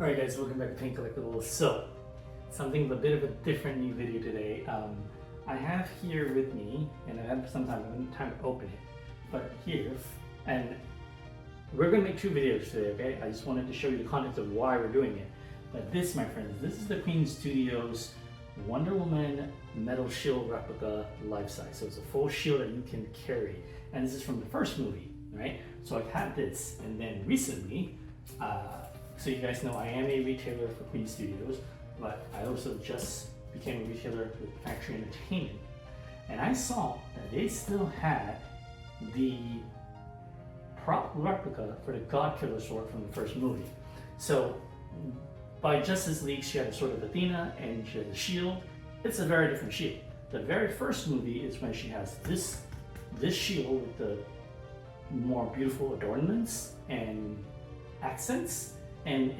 Alright guys, welcome back to Paint Collectibles. So, something of a bit of a different new video today. I have here with me, and I have some time to open it, but here, and we're going to make two videos today, okay? I just wanted to show you the context of why we're doing it. But this, my friends, this is the Queen Studios Wonder Woman metal shield replica life-size. So it's a full shield that you can carry. And this is from the first movie, right? So I've had this, and then recently, so you guys know I am a retailer for Queen Studios, but I also just became a retailer with Factory Entertainment. And I saw that they still had the prop replica for the Godkiller Sword from the first movie. So by Justice League, she had a Sword of Athena and she had a shield. It's a very different shield. The very first movie is when she has this shield with the more beautiful adornments and accents, and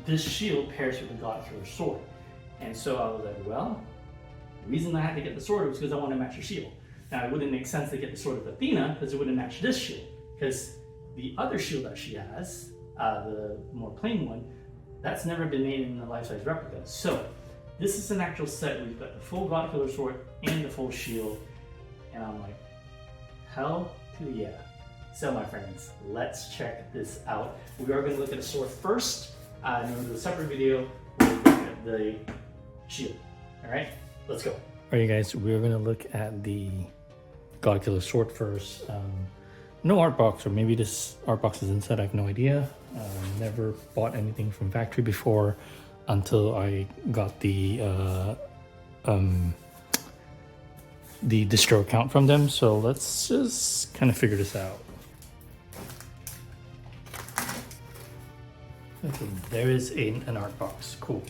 this shield pairs with the Godkiller Sword. And so I was like, well, the reason I had to get the sword was because I want to match the shield. Now it wouldn't make sense to get the Sword of Athena because it wouldn't match this shield, because the other shield that she has, the more plain one, that's never been made in the life-size replica. So this is an actual set. We've got the full Godkiller Sword and the full shield, and I'm like, hell to yeah. So my friends, let's check this out. We are going to look at the sword first, and we'll do a separate video where we look at the shield. All right, let's go. All right, guys, we're going to look at the Godkiller Sword first. No art box, or maybe this art box is inside, I have no idea. Never bought anything from Factory before until I got the distro account from them. So let's just kind of figure this out. Okay, there is an art box. Cool.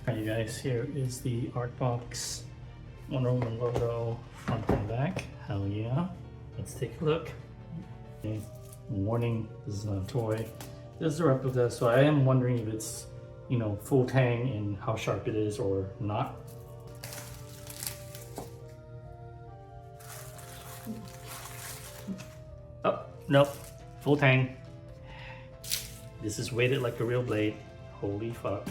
Alright, you guys, here is the art box. Wonder Woman logo, front and back. Hell yeah. Let's take a look. Okay. Warning, this is not a toy. This is a replica, so I am wondering if it's, you know, full tang and how sharp it is or not. Oh, nope, full tang. This is weighted like a real blade. Holy fuck.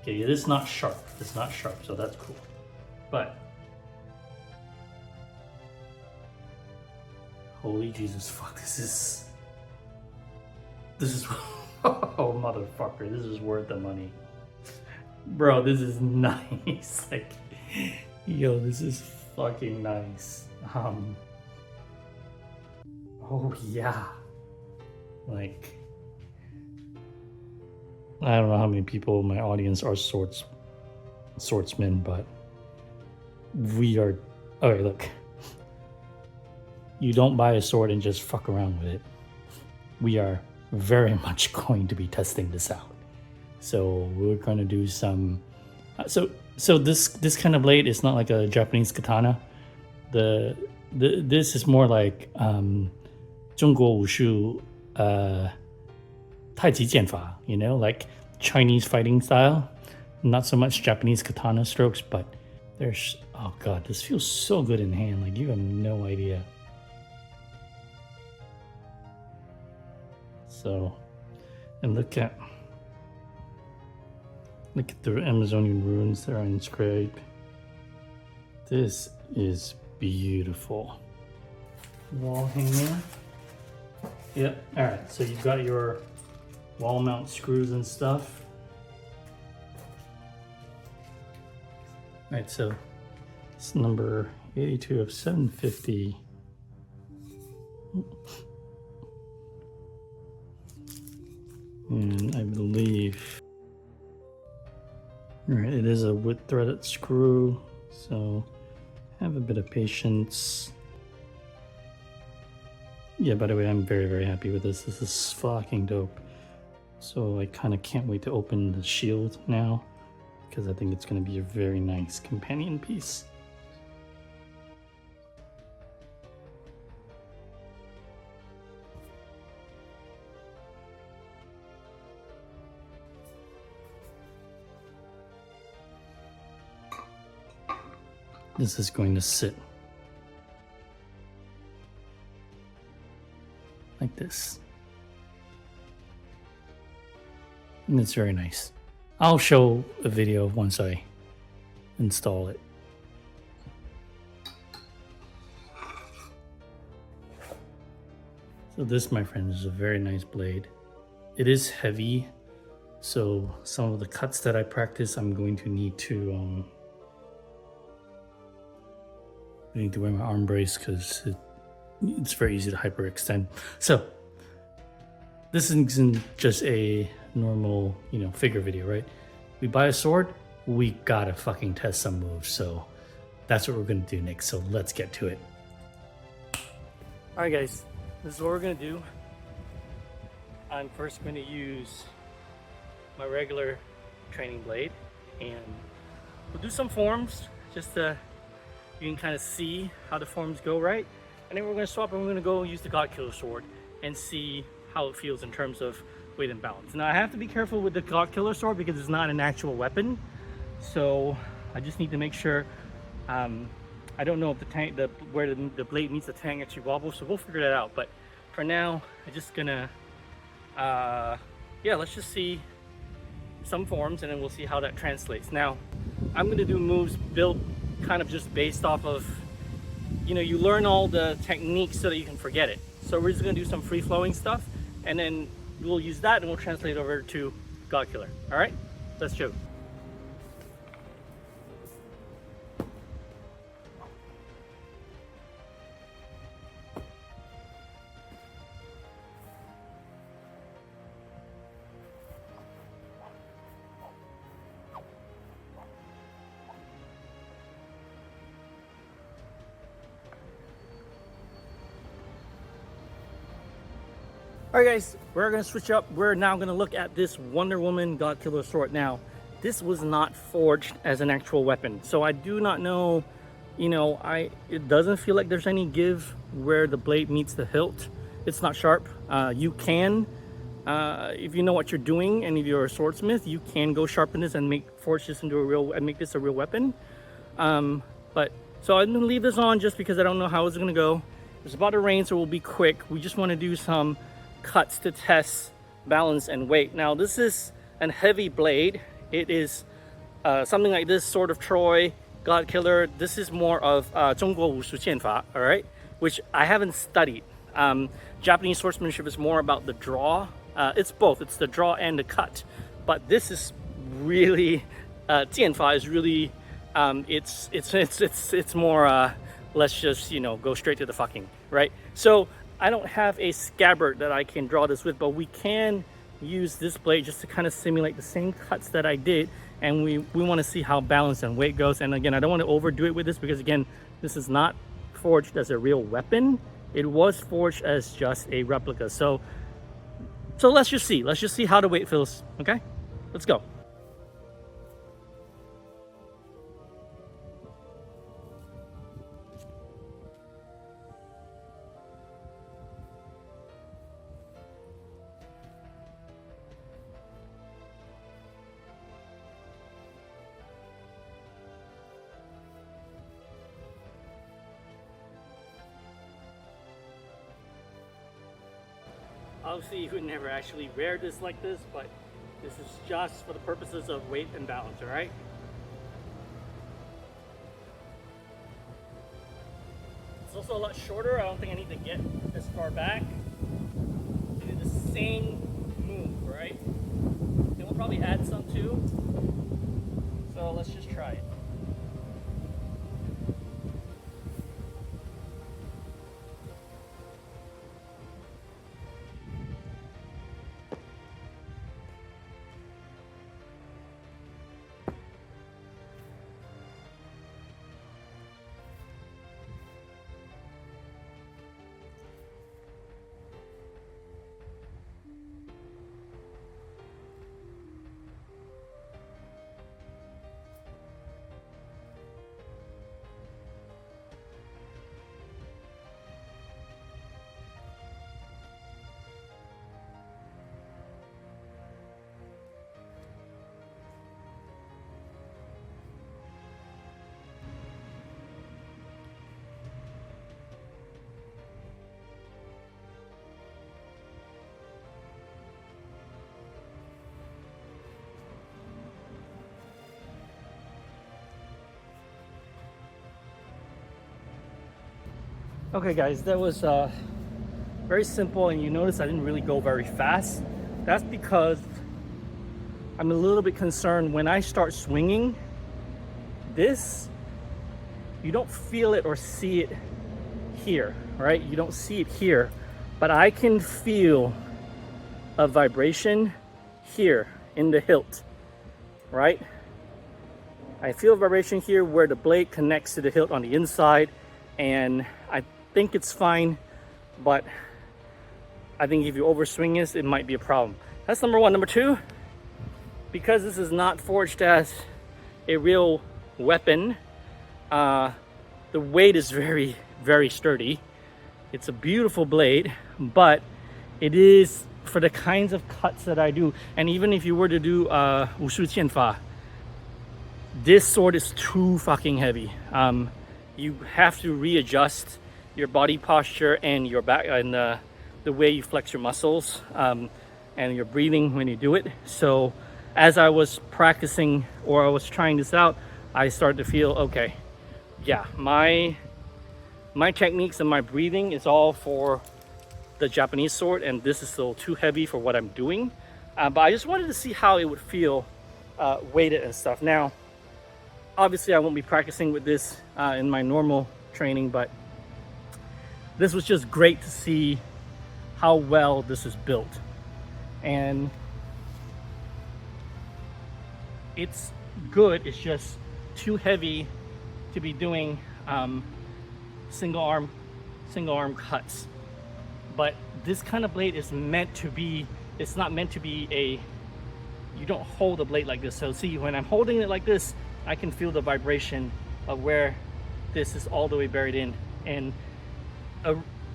Okay, it is not sharp. It's not sharp, so that's cool. But holy Jesus fuck, this is oh motherfucker, this is worth the money. Bro, this is nice. Like, yo, this is fucking nice. Oh yeah. Like, I don't know how many people in my audience are swordsmen, but we are. Okay, look. You don't buy a sword and just fuck around with it. We are very much going to be testing this out. So we're going to do some. So this kind of blade is not like a Japanese katana. This is more like 中国武术 太极剑法, you know, like Chinese fighting style. Not so much Japanese katana strokes, but there's, oh god, this feels so good in hand, like you have no idea. So, and look at the Amazonian runes that are inscribed. This is beautiful. Wall hanger. Yep, alright, so you've got your wall mount screws and stuff. Alright, so it's number 82 of 750. And I believe, alright, it is a wood threaded screw, so have a bit of patience. Yeah, by the way, I'm very, very happy with this. This is fucking dope. So I kind of can't wait to open the shield now, because I think it's going to be a very nice companion piece. This is going to sit like this. and it's very nice. I'll show a video once I install it. So this, my friends, is a very nice blade. It is heavy, so some of the cuts that I practice, I'm going to need to wear my arm brace because it's very easy to hyperextend. So this isn't just a normal, figure video, right? We buy a sword, we gotta fucking test some moves. So that's what we're gonna do next. So let's get to it. All right, guys, this is what we're gonna do. I'm first gonna use my regular training blade, and we'll do some forms just to you can kind of see how the forms go, right? And then we're gonna swap and we're gonna go use the Godkiller Sword and see how it feels in terms of weight and balance. Now I have to be careful with the Godkiller Sword because it's not an actual weapon. So I just need to make sure, I don't know if where the blade meets the tang actually wobbles, so we'll figure that out. But for now, I'm just gonna, let's just see some forms and then we'll see how that translates. Now, I'm gonna do moves built kind of just based off of, you learn all the techniques so that you can forget it. So we're just gonna do some free-flowing stuff and then we'll use that and we'll translate over to Godkiller. All right, let's go. All right, guys, we're gonna switch up. We're now gonna look at this Wonder Woman Godkiller Sword. Now, this was not forged as an actual weapon, so I do not know, it doesn't feel like there's any give where the blade meets the hilt. It's not sharp. You can, if you know what you're doing and if you're a swordsmith, you can go sharpen this and forge this into make this a real weapon. So I'm gonna leave this on just because I don't know how it's gonna go. It's about to rain, so we'll be quick. We just wanna do some cuts to test balance and weight. Now this is a heavy blade. It is something like this, Sword of Troy, Godkiller. This is more of 中国武术剑法, all right, which I haven't studied. Japanese swordsmanship is more about the draw. It's both. It's the draw and the cut. But this is really 剑法 is really it's more let's just go straight to the fucking, right? So I don't have a scabbard that I can draw this with, but we can use this blade just to kind of simulate the same cuts that I did, and we want to see how balance and weight goes. And again, I don't want to overdo it with this because again, this is not forged as a real weapon. It was forged as just a replica. So let's just see how the weight feels. Okay, let's go. Obviously, you would never actually wear this like this, but this is just for the purposes of weight and balance, all right? It's also a lot shorter. I don't think I need to get as far back. Do the same move, right? Then we'll probably add some too. So let's just try it. Okay guys, that was very simple, and you notice I didn't really go very fast. That's because I'm a little bit concerned when I start swinging this, you don't feel it or see it here, right? You don't see it here, but I can feel a vibration here in the hilt, right? I feel a vibration here where the blade connects to the hilt on the inside, and I think it's fine, but I think if you overswing this, it might be a problem. That's number one. Number two, because this is not forged as a real weapon, the weight is very, very sturdy. It's a beautiful blade, but it is for the kinds of cuts that I do. And even if you were to do Wushu Qianfa, this sword is too fucking heavy. You have to readjust your body posture and your back and the way you flex your muscles and your breathing when you do it. So as I was practicing, or I was trying this out, I started to feel, okay, yeah, my techniques and my breathing is all for the Japanese sword, and this is still too heavy for what I'm doing. But I just wanted to see how it would feel weighted and stuff. Now, obviously I won't be practicing with this in my normal training, but this was just great to see how well this is built. And it's good, it's just too heavy to be doing single arm cuts. But this kind of blade is meant to be, it's not meant to be you don't hold the blade like this. So see, when I'm holding it like this, I can feel the vibration of where this is all the way buried in. And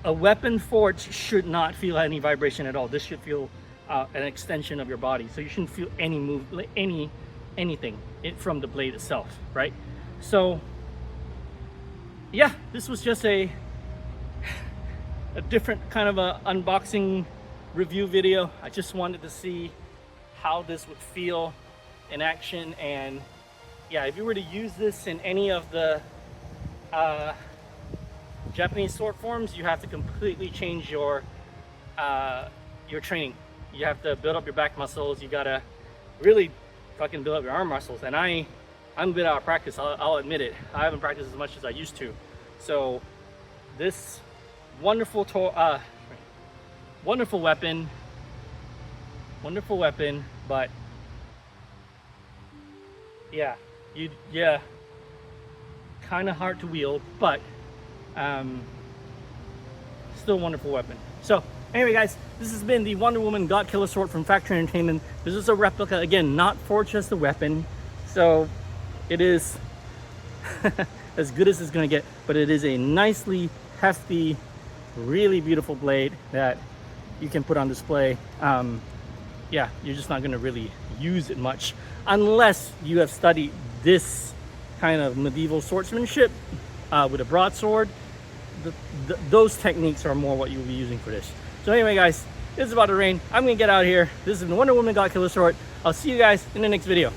a weapon forge should not feel any vibration at all. This should feel an extension of your body. So you shouldn't feel any anything from the blade itself, right? So yeah, this was just a different kind of a unboxing review video. I just wanted to see how this would feel in action. And yeah, if you were to use this in any of the Japanese sword forms, you have to completely change your training. You have to build up your back muscles. You gotta really fucking build up your arm muscles. And I'm a bit out of practice, I'll admit it. I haven't practiced as much as I used to. So this wonderful weapon, but yeah, kind of hard to wield, but still a wonderful weapon. So anyway guys, this has been the Wonder Woman Godkiller Sword from Factory Entertainment. This is a replica, again, not forged as the weapon, so it is as good as it's gonna get, but it is a nicely hefty, really beautiful blade that you can put on display. Yeah, you're just not gonna really use it much unless you have studied this kind of medieval swordsmanship with a broadsword. Those techniques are more what you'll be using for this. So anyway guys, it's about to rain. I'm gonna get out of here. This is the Wonder Woman Godkiller Sword. I'll see you guys in the next video.